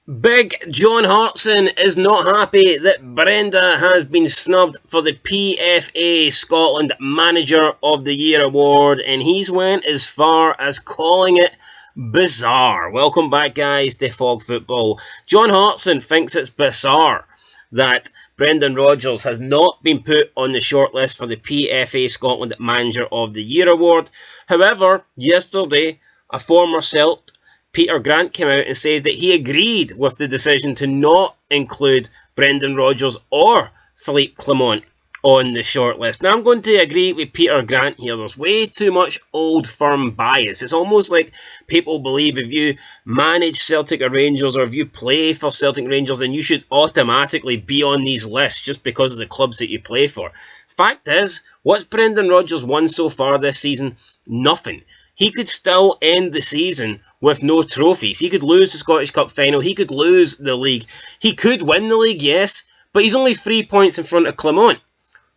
Big John Hartson is not happy that Brenda has been snubbed for the PFA Scotland Manager of the Year award, and he's went as far as calling it bizarre. Welcome back, guys, to Fog Football. John Hartson thinks it's bizarre that Brendan Rodgers has not been put on the shortlist for the PFA Scotland Manager of the Year award. However, yesterday, a former Celt, Peter Grant, came out and said that he agreed with the decision to not include Brendan Rodgers or Philippe Clement on the shortlist. Now, I'm going to agree with Peter Grant here. There's way too much old firm bias. It's almost like people believe if you manage Celtic or Rangers, or if you play for Celtic Rangers, then you should automatically be on these lists just because of the clubs that you play for. Fact is, what's Brendan Rodgers won so far this season? Nothing. He could still end the season with no trophies. He could lose the Scottish Cup final. He could lose the league. He could win the league, yes, but he's only 3 points in front of Clement.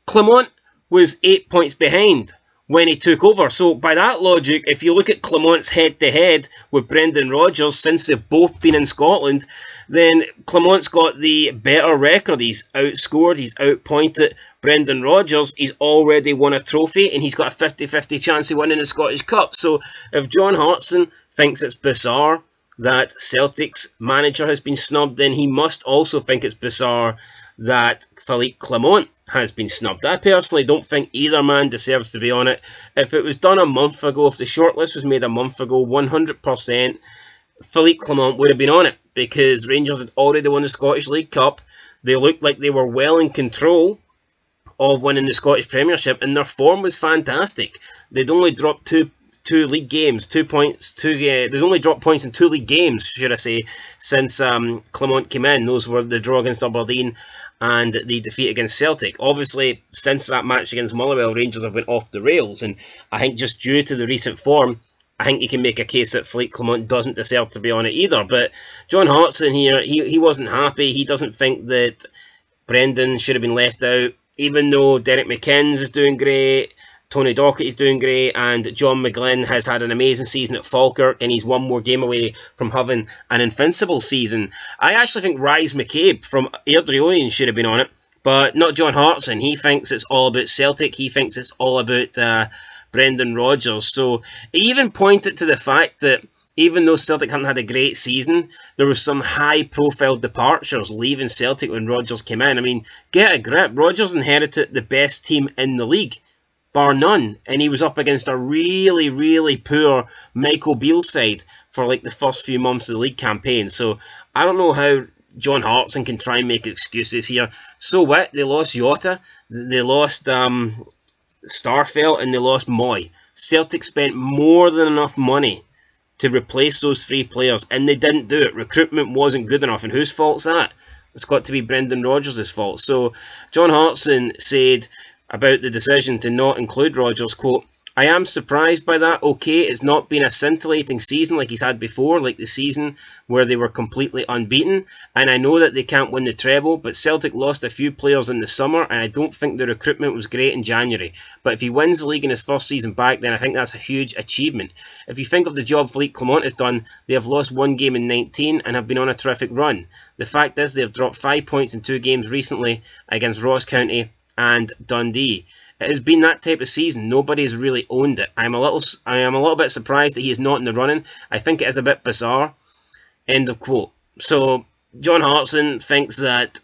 Clement was 8 points behind when he took over. So by that logic, if you look at Clement's head-to-head with Brendan Rodgers since they've both been in Scotland, then Clement's got the better record. He's outscored, he's outpointed Brendan Rodgers. He's already won a trophy, and he's got a 50-50 chance of winning the Scottish Cup. So if John Hartson thinks it's bizarre that Celtic's manager has been snubbed, then he must also think it's bizarre that Philippe Clement has been snubbed. I personally don't think either man deserves to be on it. If it was done a month ago, if the shortlist was made a month ago, 100% Philippe Clement would have been on it, because Rangers had already won the Scottish League Cup. They looked like they were well in control of winning the Scottish Premiership, and their form was fantastic. They'd only dropped two league games, 2 points. They'd only dropped points in 2 league games, should I say, since Clement came in. Those were the draw against Aberdeen and the defeat against Celtic. Obviously, since that match against Motherwell, Rangers have went off the rails, and I think just due to the recent form, I think you can make a case that Philippe Clement doesn't deserve to be on it either. But John Hartson here, he wasn't happy. He doesn't think that Brendan should have been left out, even though Derek McInnes is doing great, Tony Docherty is doing great, and John McGlynn has had an amazing season at Falkirk, and he's one more game away from having an invincible season. I actually think Rhys McCabe from Airdrieonian should have been on it, but not John Hartson. He thinks it's all about Celtic. He thinks it's all about Brendan Rodgers. So he even pointed to the fact that even though Celtic hadn't had a great season, there was some high-profile departures leaving Celtic when Rodgers came in. I mean, get a grip. Rodgers inherited the best team in the league, bar none, and he was up against a really, really poor Michael Beale side for like the first few months of the league campaign. So I don't know how John Hartson can try and make excuses here. So what? They lost Jota, they lost Starfelt, and they lost Moy. Celtic spent more than enough money to replace those 3 players, and they didn't do it. Recruitment wasn't good enough, and whose fault's that? It's got to be Brendan Rodgers' fault. So John Hartson said about the decision to not include Rodgers, quote, "I am surprised by that. Okay, it's not been a scintillating season like he's had before, like the season where they were completely unbeaten, and I know that they can't win the treble, but Celtic lost a few players in the summer, and I don't think the recruitment was great in January. But if he wins the league in his first season back, then I think that's a huge achievement. If you think of the job Philippe Clement has done, they have lost 1 game in 19 and have been on a terrific run. The fact is they have dropped 5 points in 2 games recently against Ross County and Dundee. It has been that type of season. Nobody has really owned it. I am a little bit surprised that he is not in the running. I think it is a bit bizarre." End of quote. So John Hartson thinks that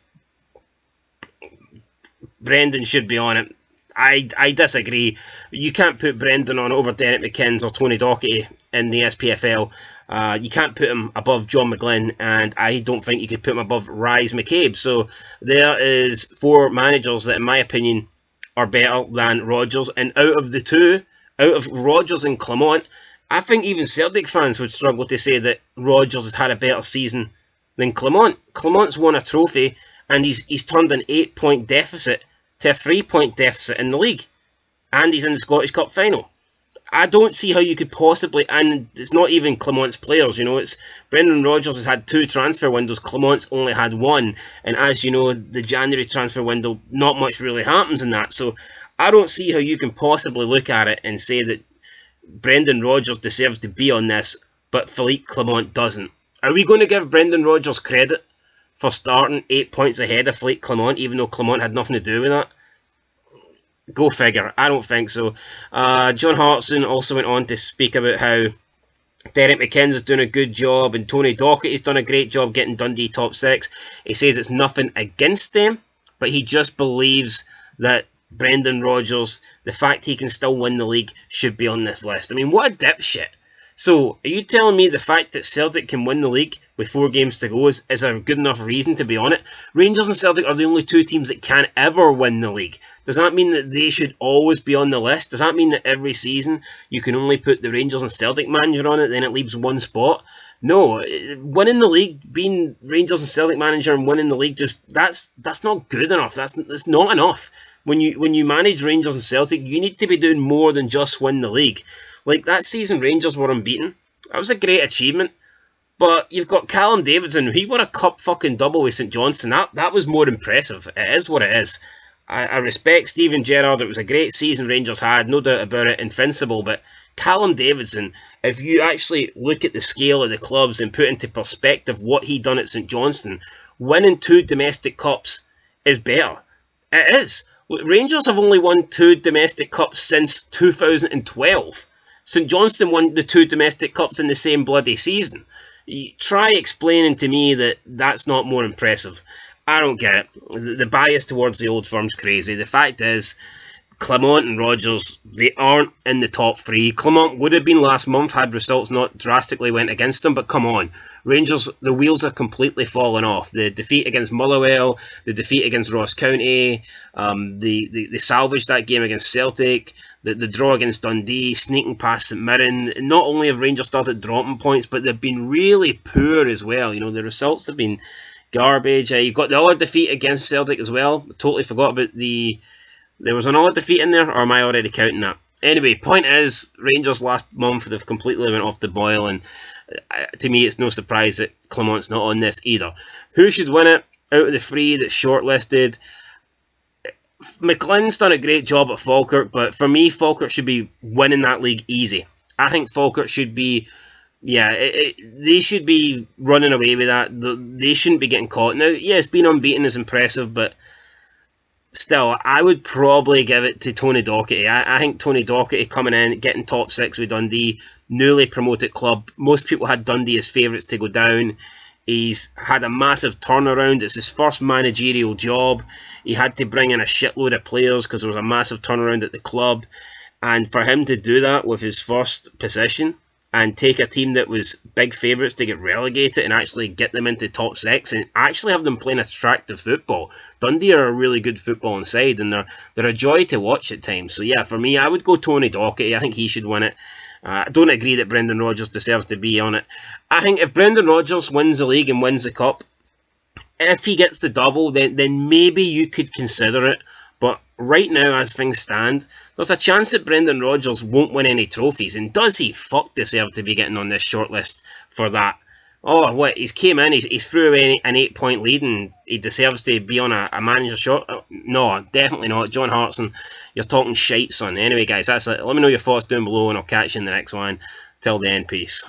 Brendan should be on it. I disagree. You can't put Brendan on over Derek McInnes or Tony Docherty in the SPFL. You can't put him above John McGlynn, and I don't think you could put him above Rhys McCabe. So there is 4 managers that, in my opinion, are better than Rodgers. And out of the 2, out of Rodgers and Clement, I think even Celtic fans would struggle to say that Rodgers has had a better season than Clement. Clement's won a trophy, and he's turned an 8-point deficit to a 3-point deficit in the league, and he's in the Scottish Cup final. I don't see how you could possibly, and it's not even Clement's players, you know, it's Brendan Rodgers has had 2 transfer windows, Clement's only had 1, and as you know, the January transfer window, not much really happens in that, so I don't see how you can possibly look at it and say that Brendan Rodgers deserves to be on this, but Philippe Clement doesn't. Are we going to give Brendan Rodgers credit for starting 8 points ahead of Flake Clement, even though Clement had nothing to do with that? Go figure. I don't think so. John Hartson also went on to speak about how Derek McKenzie's doing a good job and Tony Docherty's done a great job getting Dundee top 6. He says it's nothing against them, but he just believes that Brendan Rodgers, the fact he can still win the league, should be on this list. I mean, what a dipshit. So, are you telling me the fact that Celtic can win the league with 4 games to go is a good enough reason to be on it? Rangers and Celtic are the only 2 teams that can ever win the league. Does that mean that they should always be on the list? Does that mean that every season you can only put the Rangers and Celtic manager on it, then it leaves 1 spot? No, winning the league, being Rangers and Celtic manager and winning the league, just that's not good enough. That's not enough. When you manage Rangers and Celtic, you need to be doing more than just win the league. Like, that season Rangers were unbeaten. That was a great achievement. But you've got Callum Davidson. He won a cup fucking double with St Johnstone. That was more impressive. It is what it is. I respect Steven Gerrard. It was a great season Rangers had, no doubt about it, invincible. But Callum Davidson, if you actually look at the scale of the clubs and put into perspective what he done at St Johnstone, winning 2 domestic cups is better. It is. Rangers have only won 2 domestic cups since 2012. St Johnstone won the 2 domestic cups in the same bloody season. Try explaining to me that that's not more impressive. I don't get it. The bias towards the old firm's crazy. The fact is, Clement and Rodgers, they aren't in the top 3. Clement would have been last month had results not drastically went against them, but come on. Rangers, the wheels are completely fallen off. The defeat against Motherwell, the defeat against Ross County, they salvaged that game against Celtic, the draw against Dundee, sneaking past St Mirren. Not only have Rangers started dropping points, but they've been really poor as well. You know, the results have been garbage. You've got the other defeat against Celtic as well. I totally forgot about there was another defeat in there, or am I already counting that? Anyway, point is, Rangers last month, they've completely went off the boil, and to me, it's no surprise that Clement's not on this either. Who should win it out of the 3 that's shortlisted? McLean's done a great job at Falkirk, but for me, Falkirk should be winning that league easy. I think Falkirk should be, they should be running away with that. They shouldn't be getting caught. Now, yes, being unbeaten is impressive, but still, I would probably give it to Tony Docherty. I think Tony Docherty coming in, getting top 6 with Dundee, newly promoted club. Most people had Dundee as favourites to go down. He's had a massive turnaround. It's his first managerial job. He had to bring in a shitload of players because there was a massive turnaround at the club. And for him to do that with his first position and take a team that was big favourites to get relegated and actually get them into top 6 and actually have them playing attractive football. Dundee are a really good footballing side, and they're a joy to watch at times. So yeah, for me, I would go Tony Docherty. I think he should win it. I don't agree that Brendan Rodgers deserves to be on it. I think if Brendan Rodgers wins the league and wins the cup, if he gets the double, then maybe you could consider it. But right now, as things stand, there's a chance that Brendan Rodgers won't win any trophies. And does he deserve to be getting on this shortlist for that? Oh, what? He's came in, he's threw away an 8-point lead and he deserves to be on a manager short? No, definitely not. John Hartson, you're talking shite, son. Anyway, guys, that's it. Let me know your thoughts down below and I'll catch you in the next one. Till then, peace.